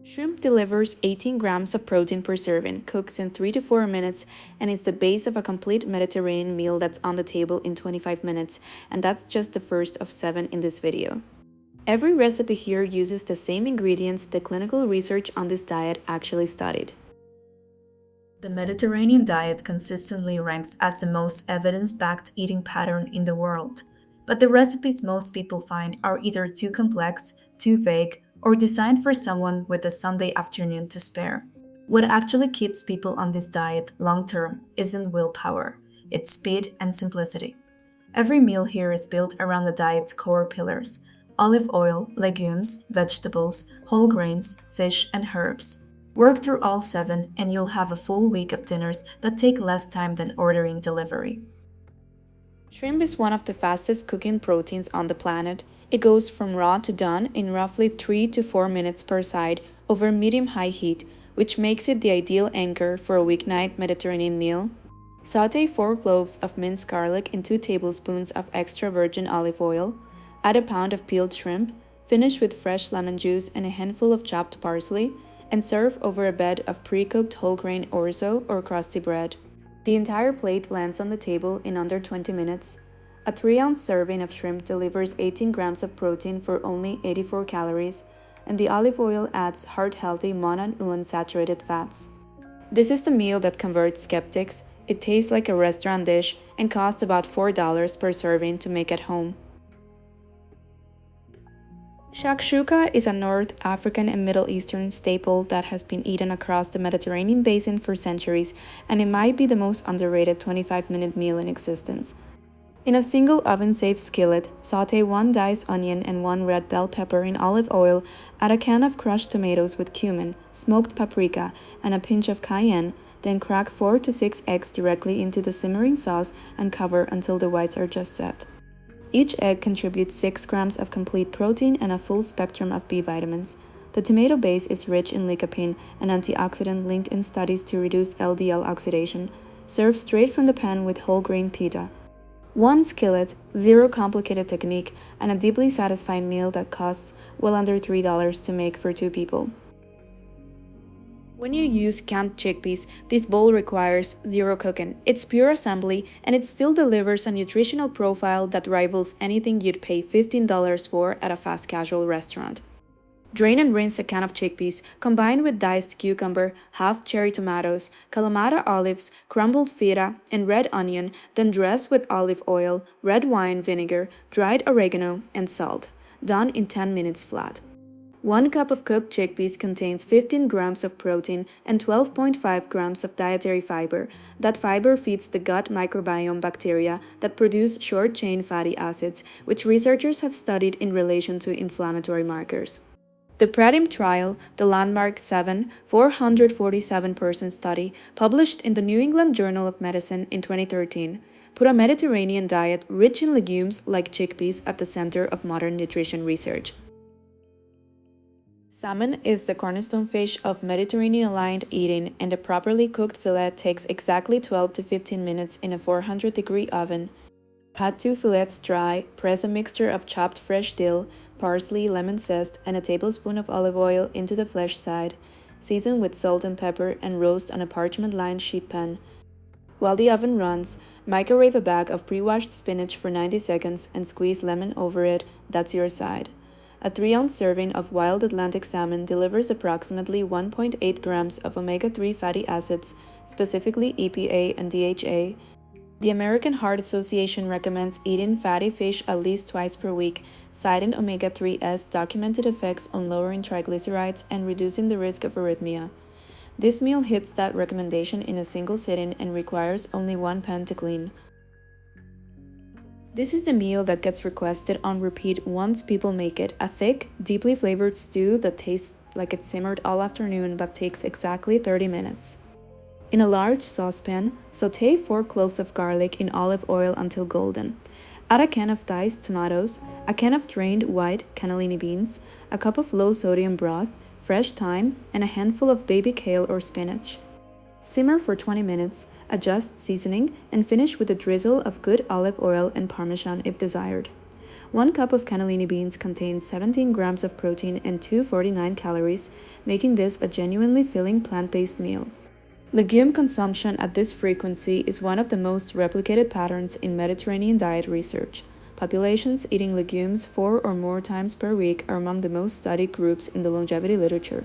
Shrimp delivers 18 grams of protein per serving, cooks in 3 to 4 minutes, and is the base of a complete Mediterranean meal that's on the table in 25 minutes, and that's just the first of 7 in this video. Every recipe here uses the same ingredients the clinical research on this diet actually studied. The Mediterranean diet consistently ranks as the most evidence-backed eating pattern in the world, but the recipes most people find are either too complex, too vague, or designed for someone with a Sunday afternoon to spare. What actually keeps people on this diet long-term isn't willpower, it's speed and simplicity. Every meal here is built around the diet's core pillars: olive oil, legumes, vegetables, whole grains, fish, and herbs. Work through all 7 and you'll have a full week of dinners that take less time than ordering delivery. Shrimp is one of the fastest cooking proteins on the planet. It goes from raw to done in roughly 3 to 4 minutes per side over medium-high heat, which makes it the ideal anchor for a weeknight Mediterranean meal. Sauté 4 cloves of minced garlic in 2 tablespoons of extra virgin olive oil. Add a pound of peeled shrimp, finish with fresh lemon juice and a handful of chopped parsley, and serve over a bed of pre-cooked whole grain orzo or crusty bread. The entire plate lands on the table in under 20 minutes. A 3-ounce serving of shrimp delivers 18 grams of protein for only 84 calories, and the olive oil adds heart-healthy mono and unsaturated fats. This is the meal that converts skeptics. It tastes like a restaurant dish and costs about $4 per serving to make at home. Shakshuka is a North African and Middle Eastern staple that has been eaten across the Mediterranean basin for centuries, and it might be the most underrated 25-minute meal in existence. In a single oven-safe skillet, sauté 1 diced onion and 1 red bell pepper in olive oil, add a can of crushed tomatoes with cumin, smoked paprika, and a pinch of cayenne, then crack 4 to 6 eggs directly into the simmering sauce and cover until the whites are just set. Each egg contributes 6 grams of complete protein and a full spectrum of B vitamins. The tomato base is rich in lycopene, an antioxidant linked in studies to reduce LDL oxidation. Serve straight from the pan with whole grain pita. 1 skillet, 0 complicated technique, and a deeply satisfying meal that costs well under $3 to make for 2 people. When you use canned chickpeas, this bowl requires 0 cooking. It's pure assembly, and it still delivers a nutritional profile that rivals anything you'd pay $15 for at a fast casual restaurant. Drain and rinse a can of chickpeas, combine with diced cucumber, half cherry tomatoes, Kalamata olives, crumbled feta, and red onion, then dress with olive oil, red wine vinegar, dried oregano, and salt. Done in 10 minutes flat. 1 cup of cooked chickpeas contains 15 grams of protein and 12.5 grams of dietary fiber. That fiber feeds the gut microbiome bacteria that produce short-chain fatty acids, which researchers have studied in relation to inflammatory markers. The PREDIM trial, the landmark 447-person study, published in the New England Journal of Medicine in 2013, put a Mediterranean diet rich in legumes like chickpeas at the center of modern nutrition research. Salmon is the cornerstone fish of Mediterranean-aligned eating, and a properly cooked fillet takes exactly 12 to 15 minutes in a 400-degree oven. Pat 2 fillets dry, press a mixture of chopped fresh dill, parsley, lemon zest, and a tablespoon of olive oil into the flesh side. Season with salt and pepper and roast on a parchment-lined sheet pan. While the oven runs, microwave a bag of pre-washed spinach for 90 seconds and squeeze lemon over it. That's your side. A 3-ounce serving of wild Atlantic salmon delivers approximately 1.8 grams of omega-3 fatty acids, specifically EPA and DHA. The American Heart Association recommends eating fatty fish at least twice per week, citing omega-3's documented effects on lowering triglycerides and reducing the risk of arrhythmia. This meal hits that recommendation in a single sitting and requires only 1 pan to clean. This is the meal that gets requested on repeat once people make it, a thick, deeply flavored stew that tastes like it simmered all afternoon but takes exactly 30 minutes. In a large saucepan, sauté 4 cloves of garlic in olive oil until golden. Add a can of diced tomatoes, a can of drained white cannellini beans, a cup of low-sodium broth, fresh thyme, and a handful of baby kale or spinach. Simmer for 20 minutes, adjust seasoning, and finish with a drizzle of good olive oil and Parmesan if desired. 1 cup of cannellini beans contains 17 grams of protein and 249 calories, making this a genuinely filling plant-based meal. Legume consumption at this frequency is one of the most replicated patterns in Mediterranean diet research. Populations eating legumes 4 or more times per week are among the most studied groups in the longevity literature.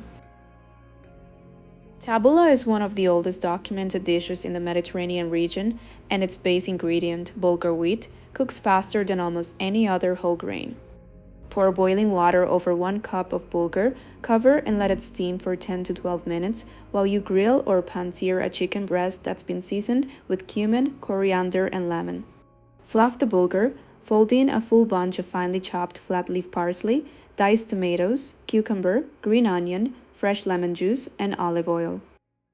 Tabbouleh is one of the oldest documented dishes in the Mediterranean region, and its base ingredient, bulgur wheat, cooks faster than almost any other whole grain. Pour boiling water over 1 cup of bulgur, cover and let it steam for 10 to 12 minutes while you grill or pan-sear a chicken breast that's been seasoned with cumin, coriander, and lemon. Fluff the bulgur, fold in a full bunch of finely chopped flat leaf parsley, diced tomatoes, cucumber, green onion, fresh lemon juice, and olive oil.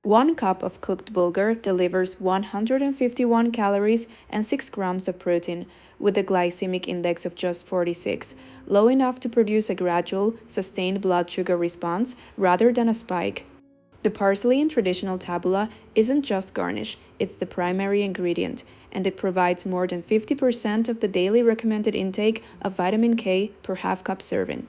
1 cup of cooked bulgur delivers 151 calories and 6 grams of protein, with a glycemic index of just 46, low enough to produce a gradual, sustained blood sugar response rather than a spike. The parsley in traditional tabbouleh isn't just garnish, it's the primary ingredient, and it provides more than 50% of the daily recommended intake of vitamin K per half-cup serving.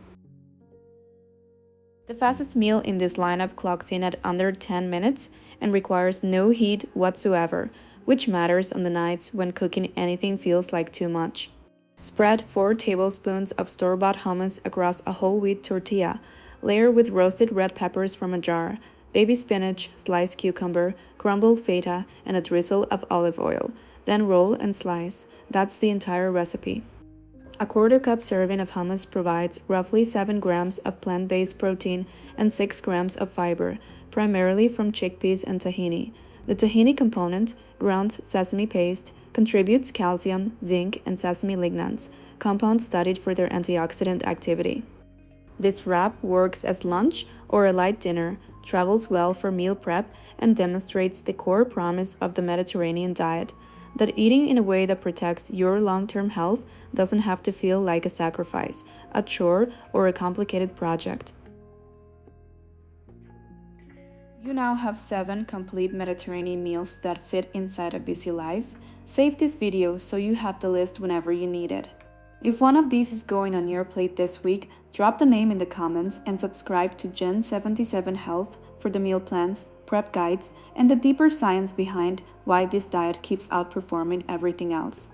The fastest meal in this lineup clocks in at under 10 minutes and requires no heat whatsoever, which matters on the nights when cooking anything feels like too much. Spread 4 tablespoons of store-bought hummus across a whole wheat tortilla, layer with roasted red peppers from a jar, baby spinach, sliced cucumber, crumbled feta, and a drizzle of olive oil. Then roll and slice. That's the entire recipe. A quarter cup serving of hummus provides roughly 7 grams of plant-based protein and 6 grams of fiber, primarily from chickpeas and tahini. The tahini component, ground sesame paste, contributes calcium, zinc, and sesame lignans, compounds studied for their antioxidant activity. This wrap works as lunch or a light dinner, travels well for meal prep, and demonstrates the core promise of the Mediterranean diet, that eating in a way that protects your long-term health doesn't have to feel like a sacrifice, a chore, or a complicated project. You now have 7 complete Mediterranean meals that fit inside a busy life. Save this video so you have the list whenever you need it. If one of these is going on your plate this week, drop the name in the comments and subscribe to Gen77 Health for the meal plans, prep guides, and the deeper science behind why this diet keeps outperforming everything else.